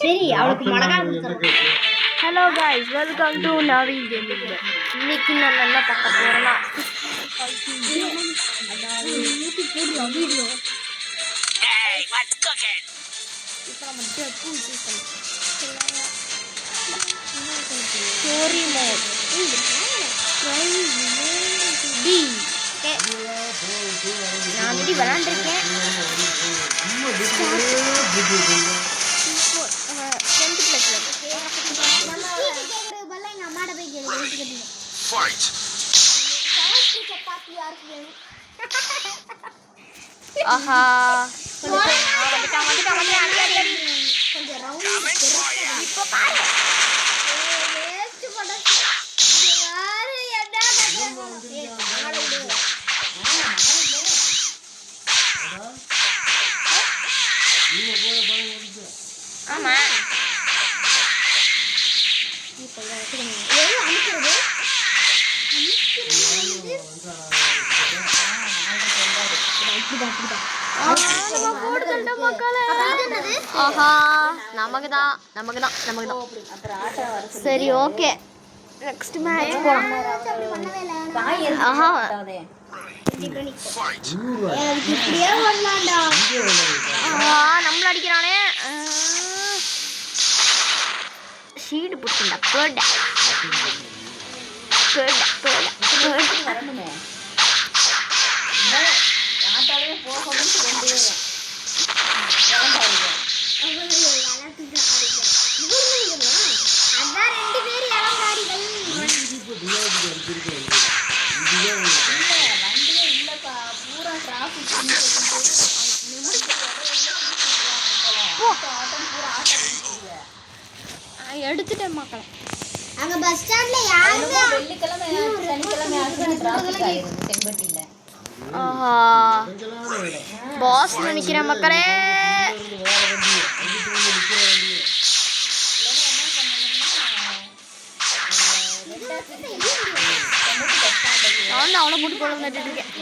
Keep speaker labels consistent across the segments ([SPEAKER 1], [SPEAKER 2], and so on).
[SPEAKER 1] சரி அவளுக்கு மடகா கொடுத்துறோம்.
[SPEAKER 2] Hello guys, welcome to Naveen gaming. இன்னைக்கு நம்ம என்ன பார்க்க போறோம்னா ஸ்டோரி மோட் நான் ஆல்ரெடி விளாண்டுருக்கேன். ஆஹா இப்போ பாரு ஆமா சரி ஓகே, நெக்ஸ்ட் மேட்ச் போலாம். நம்மள அடிக்கிறானே. ஷீல்டு புடிச்சா போட எடுத்துட்டேன் மக்களை.
[SPEAKER 1] அங்க பஸ் ஸ்டாண்ட்ல யாருங்க
[SPEAKER 3] வெள்ளிக்கிழமை சனிக்கிழமை ஆகுது டிராஃபிக் ஆயிருது செம்பட்டில.
[SPEAKER 2] ஆஹா பாஸ் நினைக்கிறேன் மக்களே. நான் அவனை போட்டு போல நட்டுட்டு இருக்கேன்.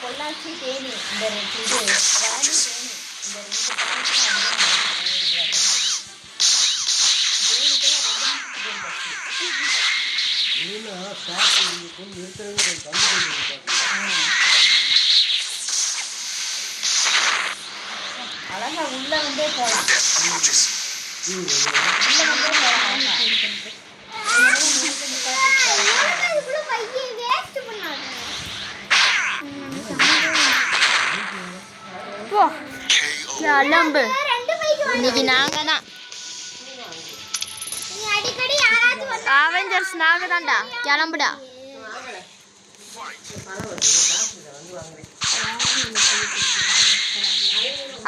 [SPEAKER 3] பொள்ளாச்சி தேனி இந்த இது ராணி தேனி இந்த அழகா உள்ள வந்தே போலாம்.
[SPEAKER 2] கிளம்பு, இன்னைக்கு நாங்க தான் அவெஞ்சர்ஸ், நாங்க தான்டா. கிளம்புடா.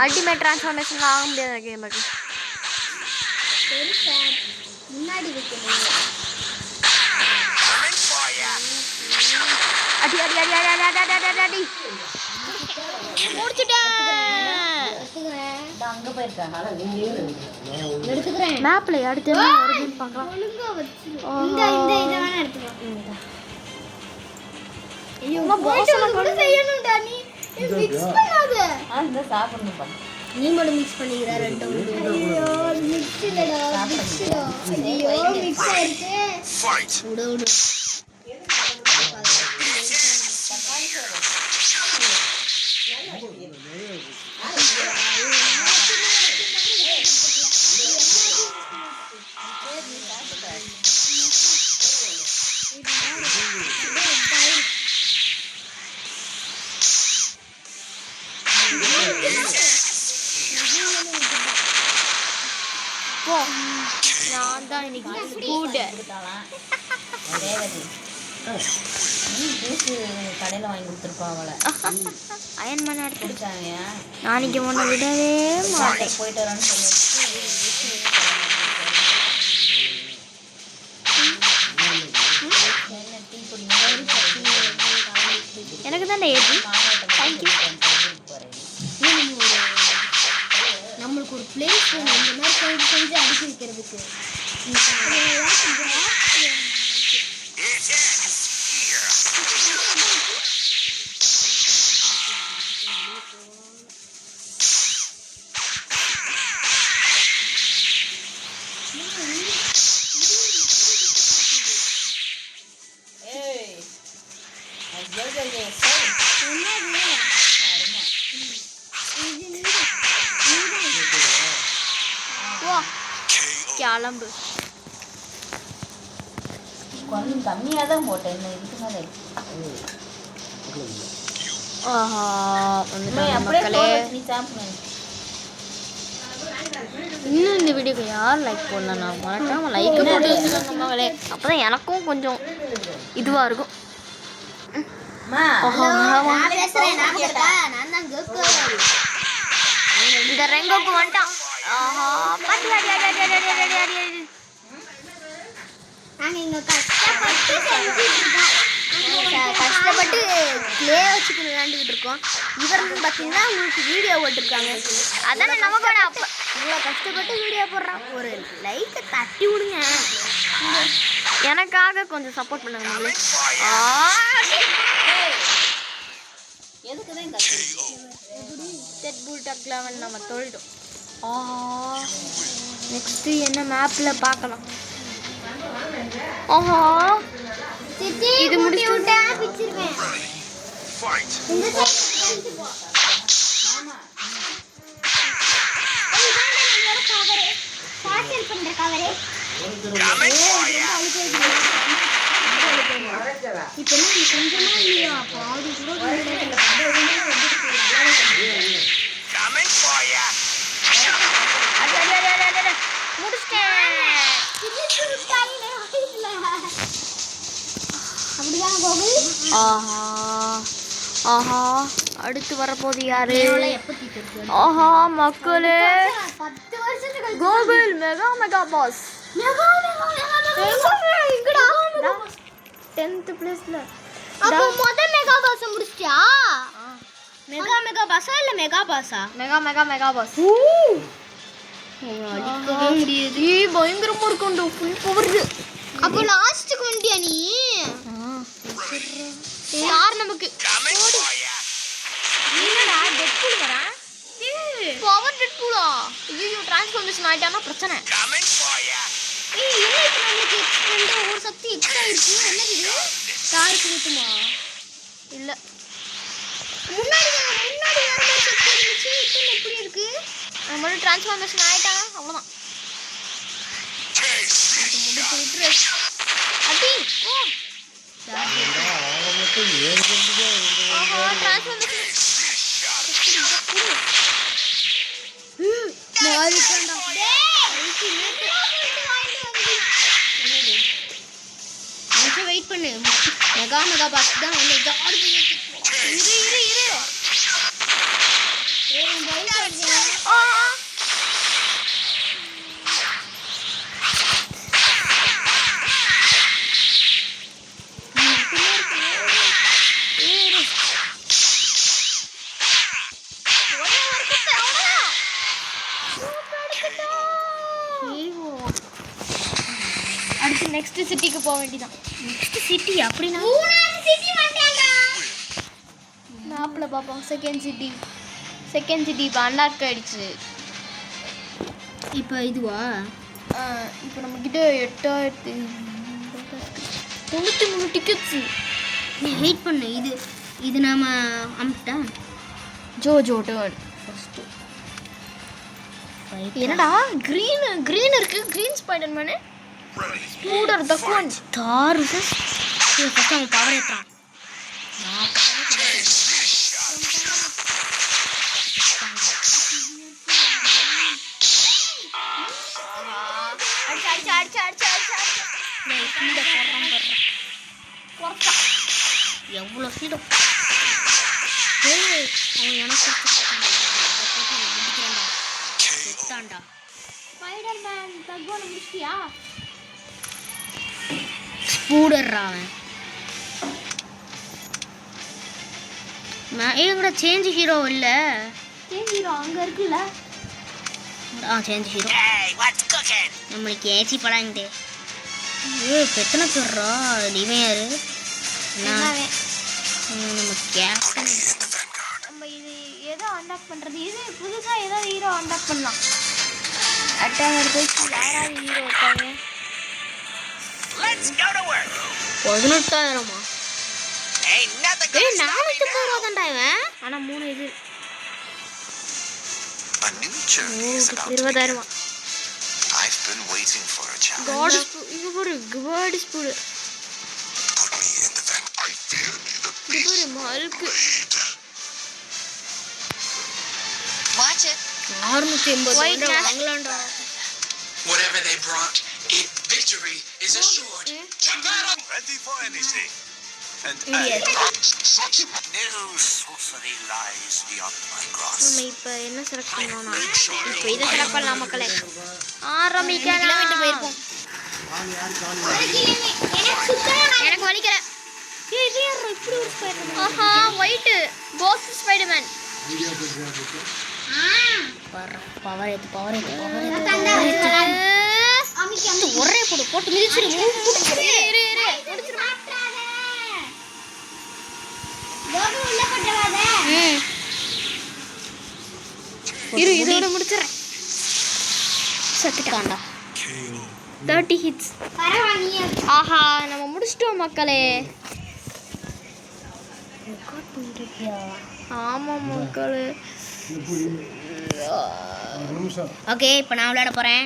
[SPEAKER 2] அல்டிமேட் டிரான்ஸ்ஃபார்மேஷன் ஆக முடியாத கேமுக்கு
[SPEAKER 1] முன்னாடி வைக்கணும்.
[SPEAKER 2] அடி அடி அடி அடி அடி அடி அடி அடி முடிச்சிட்டேன்.
[SPEAKER 3] அங்க போயிருக்காங்க.
[SPEAKER 1] எடுத்துக்கிறேன்.
[SPEAKER 2] மேப்ல அடுத்து என்ன வருதுன்னு பார்க்கலாம்.
[SPEAKER 1] ஒழுங்கா வச்சு இந்த இந்த இத வேணா எடுத்துக்கலாம். ஐயோ பாஸ் கூட செய்யணும்டா. நீ மிக்ஸ் பண்ணாத.
[SPEAKER 3] அந்த சாப்பிடணும் பா.
[SPEAKER 1] நீ மட்டும் மிக்ஸ் பண்ணிக்கற ரெண்டும். ஐயோ மிக்ஸ் இல்லடா, மிக்ஸ்டா. ஐயோ மிக்ஸ் ஆயிடுச்சு. உடு உடு.
[SPEAKER 2] நான் தான் இன்னைக்கு ஸ்கூட்டர்
[SPEAKER 3] கடையில் வாங்கி கொடுத்துருப்பா அவளை.
[SPEAKER 2] அயன் பண்ண
[SPEAKER 3] எடுத்துட்டாங்க.
[SPEAKER 2] நாளைக்கு ஒன்று விடவே மாட்டேன்.
[SPEAKER 3] போயிட்டு வரான்னு சொல்லி
[SPEAKER 2] எனக்கு தான் ஏற்றி தேங்க்யூ.
[SPEAKER 1] நம்மளுக்கு ஒரு பிளேஸ் வேணும் இந்த மாதிரி செஞ்சு அடிக்க வைக்கிறதுக்கு.
[SPEAKER 3] ஏய்
[SPEAKER 2] கிளம்பு.
[SPEAKER 3] கொஞ்சம் கம்மியாக தான் போட்டேன் இன்னும் இதுக்கு மேலே
[SPEAKER 2] ஆஹா வந்துட்டாங்க
[SPEAKER 3] அப்படியே
[SPEAKER 2] மக்களே.
[SPEAKER 3] நீ சாப்பிடணும்.
[SPEAKER 2] இன்னும் இந்த வீடியோக்கு யார் லைக் போடலண்ணா மறக்காம லைக் போட்டு வச்சுக்கோங்க மகளே. அப்பதான் எனக்கும் கொஞ்சம் இதுவா இருக்கும். ஆஹா, ஆஹா. இந்த ரெங்கோக்கு வந்துட்டான். ஆஹா பாட்டி அடி அடி அடி அடி அடி அடி அடி அடி.
[SPEAKER 1] நாங்க இங்க கஷ்டப்பட்டு செஞ்சுட்டு இருக்கோம். கஷ்டப்பட்டு கிளே வச்சுட்டு விளையாண்டுக்கிட்டு இருக்கோம். இவருக்கு பார்த்தீங்கன்னா உங்களுக்கு வீடியோ போட்டிருக்காங்க.
[SPEAKER 2] அதானே நமக்கோட அப்பா.
[SPEAKER 1] இவ்வளோ கஷ்டப்பட்டு வீடியோ போடுறான். ஒரு லைக்கை தட்டி விடுங்க.
[SPEAKER 2] எனக்காக கொஞ்சம் சப்போர்ட் பண்ணுங்க மகளே.
[SPEAKER 3] எதுக்கு தான்
[SPEAKER 2] டெட் புல் டக் 11 நம்ம தொழிட்டோம். நெக்ஸ்ட் என்ன மேப்ல பார்க்கலாம். ஆஹா
[SPEAKER 1] இது முடிச்சு விட்டா பிச்சிருவேன். இந்த சைடு போ. ஆமா. இதானே நம்மளோட கவரே. பார்சல் பண்ற கவரே. இப்போ நீ கொஞ்சமா இல்லையா பாதி கூட அப்படிதான் கோகுல்.
[SPEAKER 2] ஆஹா ஆஹா அடுத்து வரப்போது யாரு?
[SPEAKER 1] எப்போ தீட்டு
[SPEAKER 2] ஆஹா மக்களே
[SPEAKER 1] 10 வருஷத்துக்கு
[SPEAKER 2] Gokul mega mega pass
[SPEAKER 1] mega எங்கடா
[SPEAKER 2] 10th பிளேஸ்ல.
[SPEAKER 1] அப்போ மெகா பாஸ் முடிச்சியா? மெகா பாஸா இல்ல மெகா பாஸா?
[SPEAKER 2] Mega mega mega pass.
[SPEAKER 1] அடிக்கவே முடியாது.
[SPEAKER 2] ஏய் பயங்கரமா இருக்கும்டா ஃபுல் பவர்.
[SPEAKER 1] அப்போ லாஸ்ட்க்கு வந்துட்டியா நீ?
[SPEAKER 2] யார் நமக்கு என்னடா டெட்பூல் வரா? பவர் டெட்பூலா? ஐயோ டிரான்ஸ்ஃபர்மேஷன் ஆயிட்டானா பிரச்சனை.
[SPEAKER 1] ஏய் என்ன இப்போ நமக்கு எக்ஸ்ட்ரா ஒரு சக்தி எக்ஸ்ட்ரா இருக்கு. என்னது இது?
[SPEAKER 2] யாருக்கு நிக்குமா? இல்ல
[SPEAKER 1] முன்னாடி வேற மாதிரி சக்தி இருந்துச்சு. இப்போ எப்படி இருக்கு?
[SPEAKER 2] நம்ம டிரான்ஸ்ஃபர்மேஷன் ஆயிட்டானா அவ்வளவுதான். முடிச்சு விட்டுரு. அடி ஓ ஆஹா டிரான்ஸ்ஃபர்மேஷன் மாறிட்டான்டா.
[SPEAKER 1] கொஞ்சம் வெயிட் பண்ணு. மெகா பாஸ் தான் வந்து
[SPEAKER 2] இரு இரு இரு. அடுத்து நெக்ஸ்ட் சிட்டிக்கு போக வேண்டியதான்.
[SPEAKER 1] நெக்ஸ்ட் சிட்டி அப்படினா
[SPEAKER 2] மேப்ல பார்ப்போம். செகண்ட் சிட்டி இப்போ அன்லாக் ஆயிடுச்சு.
[SPEAKER 1] இப்போ இதுவா?
[SPEAKER 2] இப்போ நம்மக்கிட்ட 8093 டிக்கெட்ஸு.
[SPEAKER 1] நீ வெயிட் பண்ணு. இது நாம அம்ட்டா
[SPEAKER 2] ஜோஜோ டர்ன் ஃபர்ஸ்ட். என்னடா கிரீன் இருக்கு. கிரீன் ஸ்பைடர்மேன் ஸ்பூடர் தக்குவன்
[SPEAKER 1] தார் ஃபர்ஸ்ட் அவன் பவர் ஏற்றான். எவ்வளோ ஸ்பீடும் அவன் எனக்கு செத்தான்டா.
[SPEAKER 2] ஸ்பைடர்மேன் தக்குவன் முடிச்சிட்டியா?
[SPEAKER 1] ஸ்பூடர்ரா அவன். எங்கடா சேஞ்ச் ஹீரோ இல்லை?
[SPEAKER 2] ஹீரோ அங்க இருக்குல்ல.
[SPEAKER 1] சேஞ்ச் ஹீரோ நம்மளுக்கு ஏசி படாங்க. எத்தனை பேர்ரா? இவன் யாரு? நம்ம கேப்டன்.
[SPEAKER 2] நம்ம இது
[SPEAKER 1] எதை அன்லாக் பண்ணுறது? இது புதுசாக ஏதாவது ஹீரோ அன்லாக் பண்ணலாம். அட்டாகர் போயிட்டு யாராவது ஹீரோ இருக்காங்க?
[SPEAKER 2] 18,000மா?
[SPEAKER 4] Ain't nothing
[SPEAKER 2] ஏய்
[SPEAKER 4] gonna stop me
[SPEAKER 2] 450 ரூபா
[SPEAKER 4] now.
[SPEAKER 2] தான்டா இவன். ஆனால் 3 இது
[SPEAKER 4] A new journey is about to
[SPEAKER 2] 20,000
[SPEAKER 4] begin.
[SPEAKER 2] ரூபா.
[SPEAKER 4] I've been waiting for a challenge.
[SPEAKER 2] God இது ஒரு god spot.
[SPEAKER 4] Put me in the van. I fear neither
[SPEAKER 2] இது ஒரு மல்கு
[SPEAKER 3] Watch it.
[SPEAKER 2] 680
[SPEAKER 1] White man.
[SPEAKER 2] வாங்கலாம்டா.
[SPEAKER 5] Whatever they brought, victory is assured. To battle!
[SPEAKER 4] Ready for anything. And
[SPEAKER 1] Idiot.
[SPEAKER 4] no sorcery lies beyond my grasp.
[SPEAKER 2] நம்ம இப்போ என்ன select பண்ணோம்னா இப்போ இதை select பண்ணலாம் மக்களே. ஆரம்பிக்கலாம்.
[SPEAKER 1] கிலோமீட்டர் போயிருக்கோம். எனக்கு வலிக்கல.
[SPEAKER 2] ஏய் இது யாரா இப்படி ஒரு ஸ்பைடர்மேன்? ஆஹா ஒயிட் கோஸ்ட் ஸ்பைடர்மேன். பவர் ஏத்து ஒரே போட்டு மிதிச்சிரு. இரு இரு இதோட முடிச்சிடுறேன். செத்துட்டான்டா. 30 ஹிட்ஸ். ஆஹா நம்ம முடிச்சிட்டோம் மக்களே. ஆமா மக்களே.
[SPEAKER 1] ஓகே, இப்போ நான் விளையாட போகிறேன்.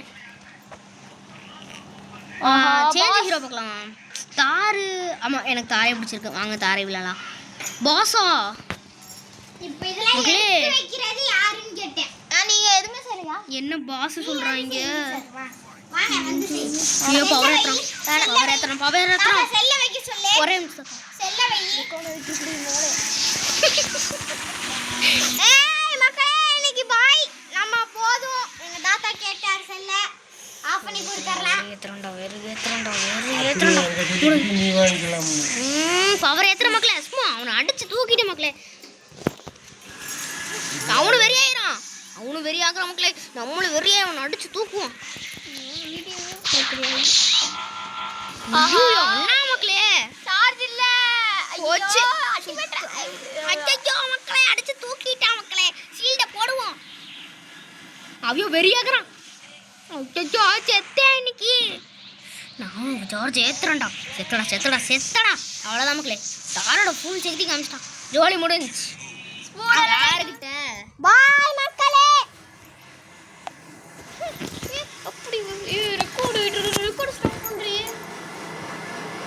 [SPEAKER 1] சேஞ்ச் ஹீரோ பார்க்கலாம். தாரு. ஆமாம், எனக்கு தாரை பிடிச்சிருக்கு. வாங்க தாரை விளையாடலாம். பாஸா ஓகே.
[SPEAKER 3] நீங்கள் எதுவுமே சரியா?
[SPEAKER 1] என்ன பாஸ் சொல்கிறாங்க? ஐயோ பவர் ஏற்றுறோம். ஒரே நிமிஷம். இன்னைக்கு பாய். நம்ம போதும். எங்கள் தாத்தா கேட்டார் செல்ல ஆஃப் பண்ணி கொடுத்துடலாம். பவர் ஏற்றுற மக்களே. சும்மா அவனை அடிச்சு தூக்கிட்டு மக்களே. அவனு வெறியாயிரான். அவனு வெறியாகிறான் மக்களே. நம்மளும் வெறியா அவனை அடிச்சு தூக்குவோம். ஐயோ அண்ணா மக்களே. சார்ஜ் இல்ல. போச்சு. அச்சச்சோ மக்களே அடிச்சு தூக்கிட்டான் மக்களே. ஷீல்ட போடுவோம். அவியோ வெறியாகிறான். அச்சச்சோ செத்தேன் இன்னைக்கு. நான் ஜார்ஜ் ஏத்துறேன்டா. செத்தடா. அவ்வளோதான் மக்களே. தாரோட ஃபுல் சக்தி காமிச்சிட்டான். ஜோலி முடிஞ்சிச்சு. யாருக்கிட்ட பாய்.